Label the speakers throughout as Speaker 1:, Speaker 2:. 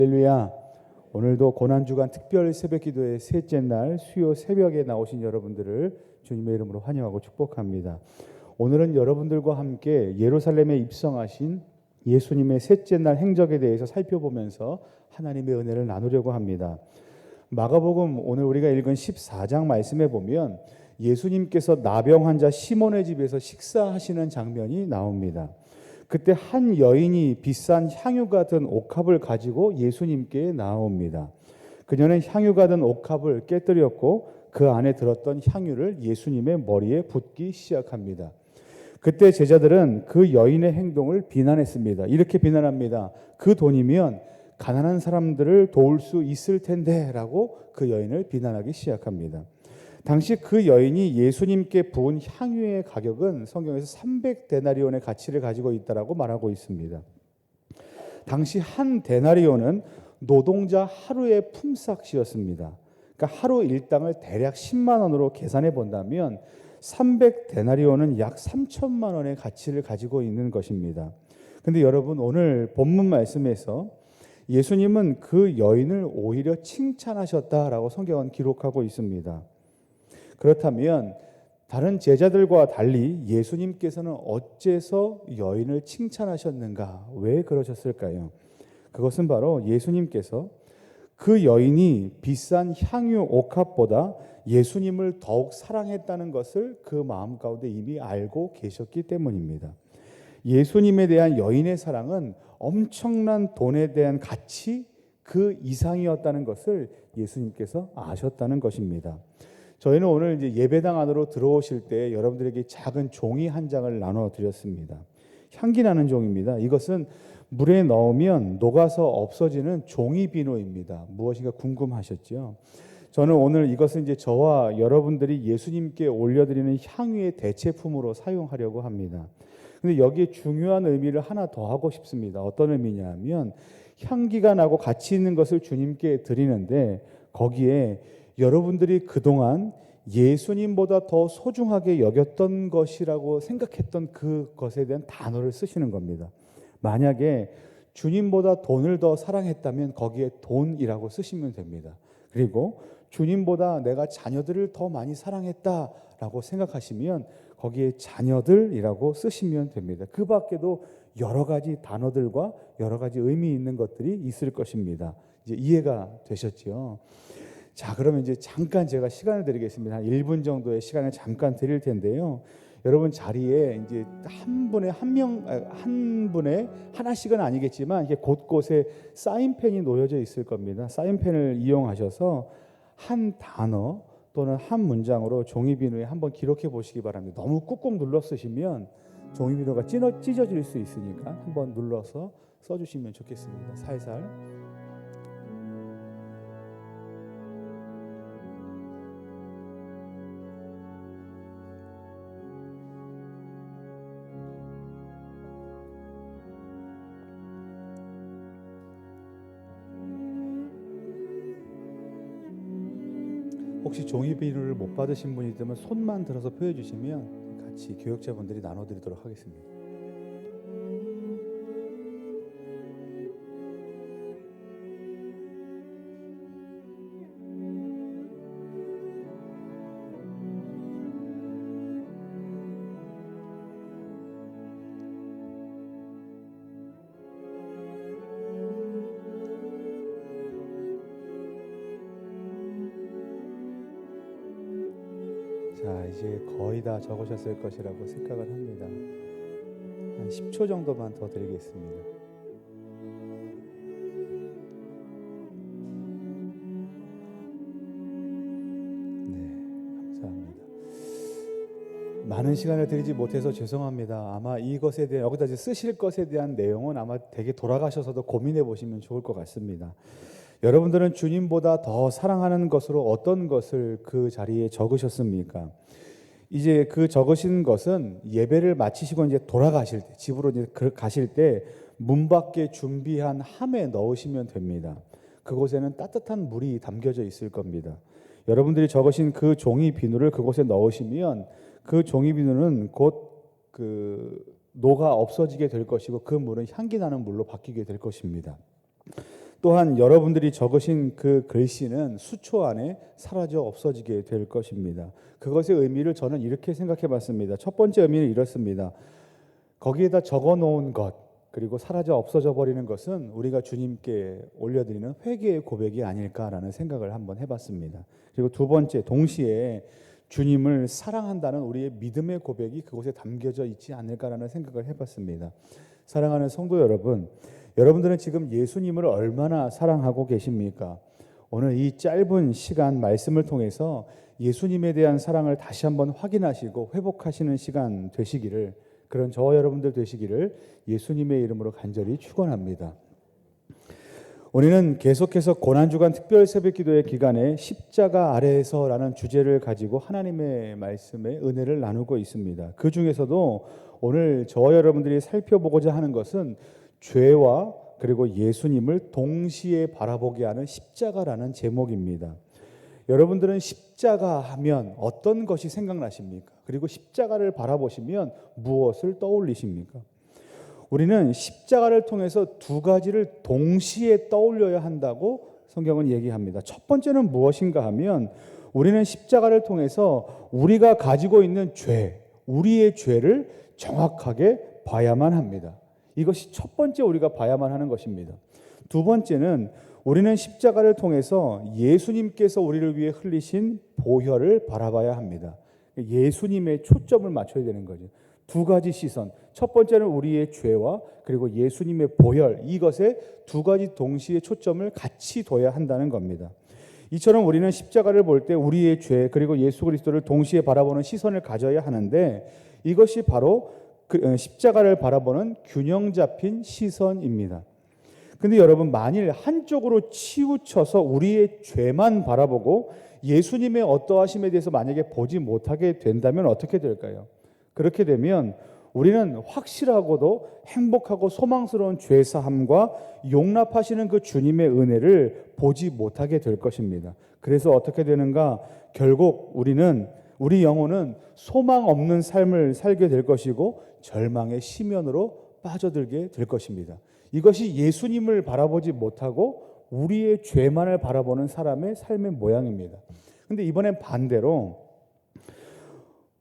Speaker 1: 할렐루야. 오늘도 고난주간 특별 새벽기도의 셋째 날 수요 새벽에 나오신 여러분들을 주님의 이름으로 환영하고 축복합니다. 오늘은 여러분들과 함께 예루살렘에 입성하신 예수님의 셋째 날 행적에 대해서 살펴보면서 하나님의 은혜를 나누려고 합니다. 마가복음 오늘 우리가 읽은 14장 말씀에 보면 예수님께서 나병 환자 시몬의 집에서 식사하시는 장면이 나옵니다. 그때 한 여인이 비싼 향유가 든 옥합을 가지고 예수님께 나옵니다. 그녀는 향유가 든 옥합을 깨뜨렸고 그 안에 들었던 향유를 예수님의 머리에 붓기 시작합니다. 그때 제자들은 그 여인의 행동을 비난했습니다. 이렇게 비난합니다. 그 돈이면 가난한 사람들을 도울 수 있을 텐데 라고 그 여인을 비난하기 시작합니다. 당시 그 여인이 예수님께 부은 향유의 가격은 성경에서 300데나리온의 가치를 가지고 있다라고 말하고 있습니다. 당시 한 데나리온은 노동자 하루의 품삯이었습니다. 그러니까 하루 일당을 대략 10만 원으로 계산해 본다면 300데나리온은 약 3천만 원의 가치를 가지고 있는 것입니다. 그런데 여러분, 오늘 본문 말씀에서 예수님은 그 여인을 오히려 칭찬하셨다라고 성경은 기록하고 있습니다. 그렇다면 다른 제자들과 달리 예수님께서는 어째서 여인을 칭찬하셨는가? 왜 그러셨을까요? 그것은 바로 예수님께서 그 여인이 비싼 향유 옥합보다 예수님을 더욱 사랑했다는 것을 그 마음 가운데 이미 알고 계셨기 때문입니다. 예수님에 대한 여인의 사랑은 엄청난 돈에 대한 가치 그 이상이었다는 것을 예수님께서 아셨다는 것입니다. 저희는 오늘 이제 예배당 안으로 들어오실 때 여러분들에게 작은 종이 한 장을 나눠 드렸습니다. 향기 나는 종입니다. 이것은 물에 넣으면 녹아서 없어지는 종이 비누입니다. 무엇인가 궁금하셨죠? 저는 오늘 이것은 이제 저와 여러분들이 예수님께 올려드리는 향유의 대체품으로 사용하려고 합니다. 근데 여기에 중요한 의미를 하나 더 하고 싶습니다. 어떤 의미냐면 향기가 나고 가치 있는 것을 주님께 드리는데 거기에 여러분들이 그동안 예수님보다 더 소중하게 여겼던 것이라고 생각했던 그것에 대한 단어를 쓰시는 겁니다. 만약에 주님보다 돈을 더 사랑했다면 거기에 돈이라고 쓰시면 됩니다. 그리고 주님보다 내가 자녀들을 더 많이 사랑했다라고 생각하시면 거기에 자녀들이라고 쓰시면 됩니다. 그 밖에도 여러 가지 단어들과 여러 가지 의미 있는 것들이 있을 것입니다. 이제 이해가 되셨죠? 자, 그러면 이제 잠깐 제가 시간을 드리겠습니다. 한 1분 정도의 시간을 잠깐 드릴 텐데요. 여러분 자리에 이제 한 분에 하나씩은 아니겠지만 이렇게 곳곳에 사인펜이 놓여져 있을 겁니다. 사인펜을 이용하셔서 한 단어 또는 한 문장으로 종이비누에 한번 기록해 보시기 바랍니다. 너무 꾹꾹 눌러 쓰시면 종이비누가 찢어질 수 있으니까 한번 눌러서 써주시면 좋겠습니다. 살살. 혹시 종이비누를 못 받으신 분이 있다면 손만 들어서 보여주시면 같이 교역자분들이 나눠드리도록 하겠습니다. 자, 이제 거의 다 적으셨을 것이라고 생각을 합니다. 한 10초 정도만 더 드리겠습니다. 네, 감사합니다. 많은 시간을 드리지 못해서 죄송합니다. 아마 이것에 대한 여기다 이제 쓰실 것에 대한 내용은 아마 되게 돌아가셔서도 고민해 보시면 좋을 것 같습니다. 여러분들은 주님보다 더 사랑하는 것으로 어떤 것을 그 자리에 적으셨습니까? 이제 그 적으신 것은 예배를 마치시고 이제 돌아가실 때, 집으로 이제 가실 때 문 밖에 준비한 함에 넣으시면 됩니다. 그곳에는 따뜻한 물이 담겨져 있을 겁니다. 여러분들이 적으신 그 종이 비누를 그곳에 넣으시면 그 종이 비누는 곧 녹아 없어지게 될 것이고 그 물은 향기 나는 물로 바뀌게 될 것입니다. 또한 여러분들이 적으신 그 글씨는 수초 안에 사라져 없어지게 될 것입니다. 그것의 의미를 저는 이렇게 생각해 봤습니다. 첫 번째 의미는 이렇습니다. 거기에다 적어 놓은 것, 그리고 사라져 없어져 버리는 것은 우리가 주님께 올려드리는 회개의 고백이 아닐까라는 생각을 한번 해봤습니다. 그리고 두 번째, 동시에 주님을 사랑한다는 우리의 믿음의 고백이 그곳에 담겨져 있지 않을까라는 생각을 해봤습니다. 사랑하는 성도 여러분, 여러분들은 지금 예수님을 얼마나 사랑하고 계십니까? 오늘 이 짧은 시간 말씀을 통해서 예수님에 대한 사랑을 다시 한번 확인하시고 회복하시는 시간 되시기를, 그런 저와 여러분들 되시기를 예수님의 이름으로 간절히 축원합니다. 우리는 계속해서 고난주간 특별 새벽기도의 기간에 십자가 아래에서라는 주제를 가지고 하나님의 말씀의 은혜를 나누고 있습니다. 그 중에서도 오늘 저와 여러분들이 살펴보고자 하는 것은 죄와 그리고 예수님을 동시에 바라보게 하는 십자가라는 제목입니다. 여러분들은 십자가 하면 어떤 것이 생각나십니까? 그리고 십자가를 바라보시면 무엇을 떠올리십니까? 우리는 십자가를 통해서 두 가지를 동시에 떠올려야 한다고 성경은 얘기합니다. 첫 번째는 무엇인가 하면 우리는 십자가를 통해서 우리가 가지고 있는 죄, 우리의 죄를 정확하게 봐야만 합니다. 이것이 첫 번째 우리가 봐야만 하는 것입니다. 두 번째는 우리는 십자가를 통해서 예수님께서 우리를 위해 흘리신 보혈을 바라봐야 합니다. 예수님의 초점을 맞춰야 되는 거죠. 두 가지 시선. 첫 번째는 우리의 죄와 그리고 예수님의 보혈, 이것에 두 가지 동시에 초점을 같이 둬야 한다는 겁니다. 이처럼 우리는 십자가를 볼 때 우리의 죄 그리고 예수 그리스도를 동시에 바라보는 시선을 가져야 하는데, 이것이 바로 십자가를 바라보는 균형 잡힌 시선입니다. 근데 여러분, 만일 한쪽으로 치우쳐서 우리의 죄만 바라보고 예수님의 어떠하심에 대해서 만약에 보지 못하게 된다면 어떻게 될까요? 그렇게 되면 우리는 확실하고도 행복하고 소망스러운 죄사함과 용납하시는 그 주님의 은혜를 보지 못하게 될 것입니다. 그래서 어떻게 되는가? 결국 우리 영혼은 소망 없는 삶을 살게 될 것이고 절망의 심연으로 빠져들게 될 것입니다. 이것이 예수님을 바라보지 못하고 우리의 죄만을 바라보는 사람의 삶의 모양입니다. 그런데 이번엔 반대로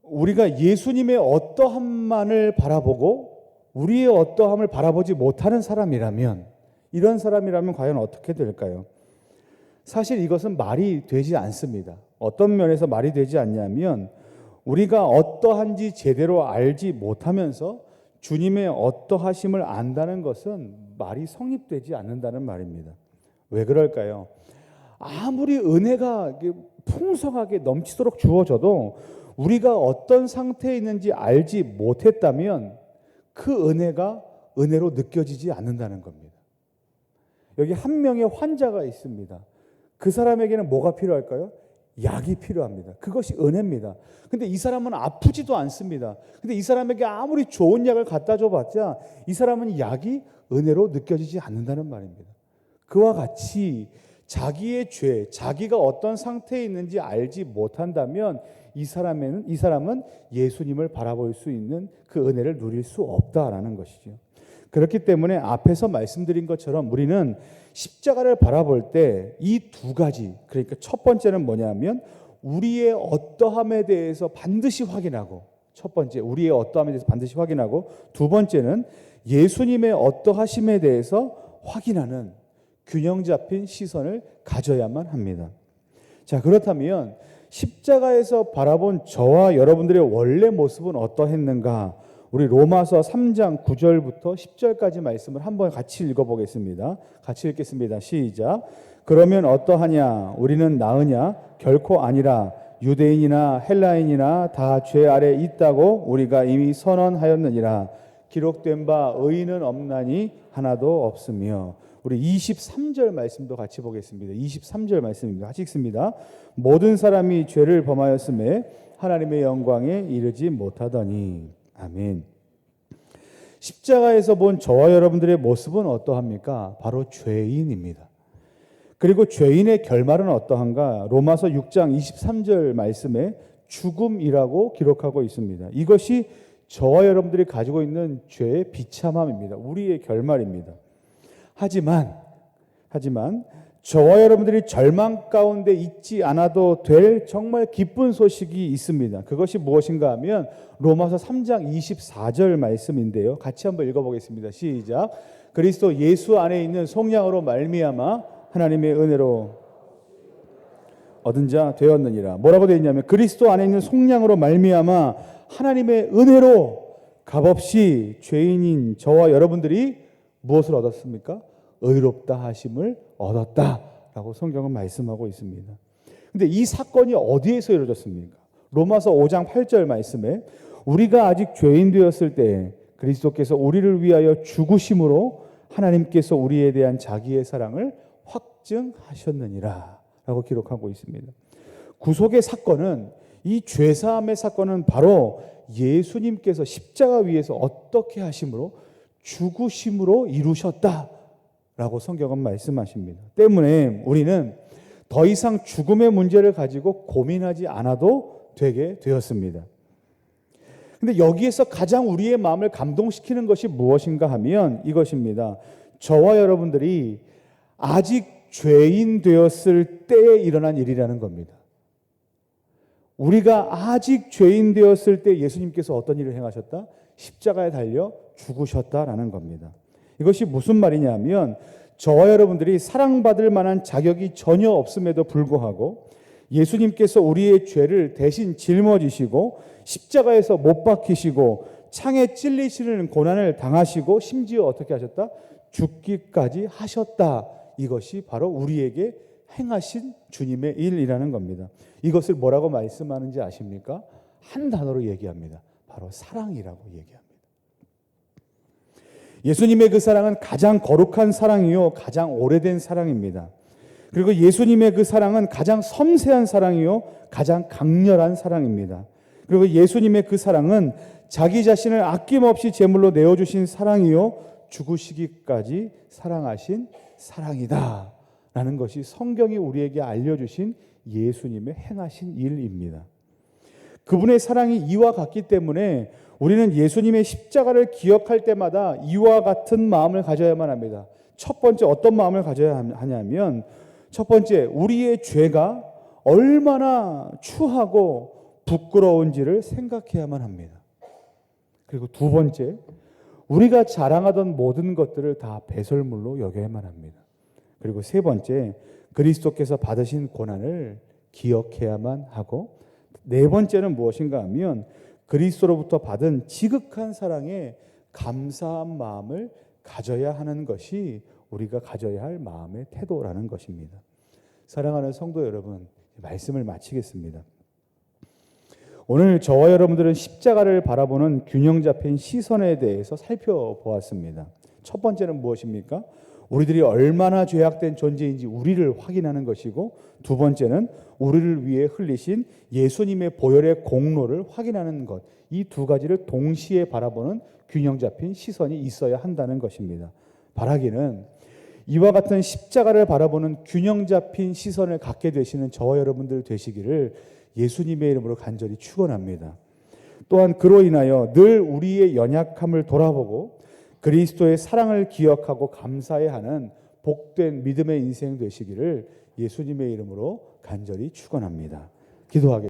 Speaker 1: 우리가 예수님의 어떠함만을 바라보고 우리의 어떠함을 바라보지 못하는 사람이라면, 이런 사람이라면 과연 어떻게 될까요? 사실 이것은 말이 되지 않습니다. 어떤 면에서 말이 되지 않냐면, 우리가 어떠한지 제대로 알지 못하면서 주님의 어떠하심을 안다는 것은 말이 성립되지 않는다는 말입니다. 왜 그럴까요? 아무리 은혜가 풍성하게 넘치도록 주어져도 우리가 어떤 상태에 있는지 알지 못했다면 그 은혜가 은혜로 느껴지지 않는다는 겁니다. 여기 한 명의 환자가 있습니다. 그 사람에게는 뭐가 필요할까요? 약이 필요합니다. 그것이 은혜입니다. 근데 이 사람은 아프지도 않습니다. 근데 이 사람에게 아무리 좋은 약을 갖다 줘봤자 이 사람은 약이 은혜로 느껴지지 않는다는 말입니다. 그와 같이 자기의 죄, 자기가 어떤 상태에 있는지 알지 못한다면 이 사람은 예수님을 바라볼 수 있는 그 은혜를 누릴 수 없다라는 것이죠. 그렇기 때문에 앞에서 말씀드린 것처럼 우리는 십자가를 바라볼 때 이 두 가지, 그러니까 첫 번째는 뭐냐면 우리의 어떠함에 대해서 반드시 확인하고, 첫 번째 우리의 어떠함에 대해서 반드시 확인하고, 두 번째는 예수님의 어떠하심에 대해서 확인하는 균형 잡힌 시선을 가져야만 합니다. 자, 그렇다면 십자가에서 바라본 저와 여러분들의 원래 모습은 어떠했는가? 우리 로마서 3장 9절부터 10절까지 말씀을 한번 같이 읽어보겠습니다. 같이 읽겠습니다. 시작. 그러면 어떠하냐? 우리는 나으냐? 결코 아니라. 유대인이나 헬라인이나 다 죄 아래 있다고 우리가 이미 선언하였느니라. 기록된 바 의인은 없나니 하나도 없으며. 우리 23절 말씀도 같이 보겠습니다. 23절 말씀입니다. 같이 읽습니다. 모든 사람이 죄를 범하였음에 하나님의 영광에 이르지 못하더니. 아멘. 십자가에서 본 저와 여러분들의 모습은 어떠합니까? 바로 죄인입니다. 그리고 죄인의 결말은 어떠한가? 로마서 6장 23절 말씀에 죽음이라고 기록하고 있습니다. 이것이 저와 여러분들이 가지고 있는 죄의 비참함입니다. 우리의 결말입니다. 하지만 하지만 저와 여러분들이 절망 가운데 있지 않아도 될 정말 기쁜 소식이 있습니다. 그것이 무엇인가 하면 로마서 3장 24절 말씀인데요. 같이 한번 읽어보겠습니다. 시작. 그리스도 예수 안에 있는 속량으로 말미암아 하나님의 은혜로 얻은 자 되었느니라. 뭐라고 되어 있냐면 그리스도 안에 있는 속량으로 말미암아 하나님의 은혜로 값없이 죄인인 저와 여러분들이 무엇을 얻었습니까? 의롭다 하심을 얻었다라고 성경은 말씀하고 있습니다. 근데 이 사건이 어디에서 이루어졌습니까? 로마서 5장 8절 말씀에 우리가 아직 죄인 되었을 때 그리스도께서 우리를 위하여 죽으심으로 하나님께서 우리에 대한 자기의 사랑을 확증하셨느니라 라고 기록하고 있습니다. 구속의 사건은, 이 죄사함의 사건은 바로 예수님께서 십자가 위에서 어떻게 하심으로 죽으심으로 이루셨다라고 성경은 말씀하십니다. 때문에 우리는 더 이상 죽음의 문제를 가지고 고민하지 않아도 되게 되었습니다. 근데 여기에서 가장 우리의 마음을 감동시키는 것이 무엇인가 하면 이것입니다. 저와 여러분들이 아직 죄인 되었을 때에 일어난 일이라는 겁니다. 우리가 아직 죄인 되었을 때 예수님께서 어떤 일을 행하셨다? 십자가에 달려 죽으셨다라는 겁니다. 이것이 무슨 말이냐면 저와 여러분들이 사랑받을 만한 자격이 전혀 없음에도 불구하고 예수님께서 우리의 죄를 대신 짊어지시고 십자가에서 못 박히시고 창에 찔리시는 고난을 당하시고 심지어 어떻게 하셨다? 죽기까지 하셨다. 이것이 바로 우리에게 행하신 주님의 일이라는 겁니다. 이것을 뭐라고 말씀하는지 아십니까? 한 단어로 얘기합니다. 바로 사랑이라고 얘기합니다. 예수님의 그 사랑은 가장 거룩한 사랑이요 가장 오래된 사랑입니다. 그리고 예수님의 그 사랑은 가장 섬세한 사랑이요 가장 강렬한 사랑입니다. 그리고 예수님의 그 사랑은 자기 자신을 아낌없이 제물로 내어주신 사랑이요 죽으시기까지 사랑하신 사랑이다 라는 것이 성경이 우리에게 알려주신 예수님의 행하신 일입니다. 그분의 사랑이 이와 같기 때문에 우리는 예수님의 십자가를 기억할 때마다 이와 같은 마음을 가져야만 합니다. 첫 번째 어떤 마음을 가져야 하냐면 첫 번째 우리의 죄가 얼마나 추하고 부끄러운지를 생각해야만 합니다. 그리고 두 번째 우리가 자랑하던 모든 것들을 다 배설물로 여겨야만 합니다. 그리고 세 번째 그리스도께서 받으신 고난을 기억해야만 하고 네 번째는 무엇인가 하면 그리스도로부터 받은 지극한 사랑에 감사한 마음을 가져야 하는 것이 우리가 가져야 할 마음의 태도라는 것입니다. 사랑하는 성도 여러분, 말씀을 마치겠습니다. 오늘 저와 여러분들은 십자가를 바라보는 균형 잡힌 시선에 대해서 살펴보았습니다. 첫 번째는 무엇입니까? 우리들이 얼마나 죄악된 존재인지 우리를 확인하는 것이고 두 번째는 우리를 위해 흘리신 예수님의 보혈의 공로를 확인하는 것. 이 두 가지를 동시에 바라보는 균형 잡힌 시선이 있어야 한다는 것입니다. 바라기는 이와 같은 십자가를 바라보는 균형 잡힌 시선을 갖게 되시는 저와 여러분들 되시기를 예수님의 이름으로 간절히 축원합니다. 또한 그로 인하여 늘 우리의 연약함을 돌아보고 그리스도의 사랑을 기억하고 감사해야 하는 복된 믿음의 인생 되시기를 예수님의 이름으로 간절히 축원합니다. 기도하겠습니다.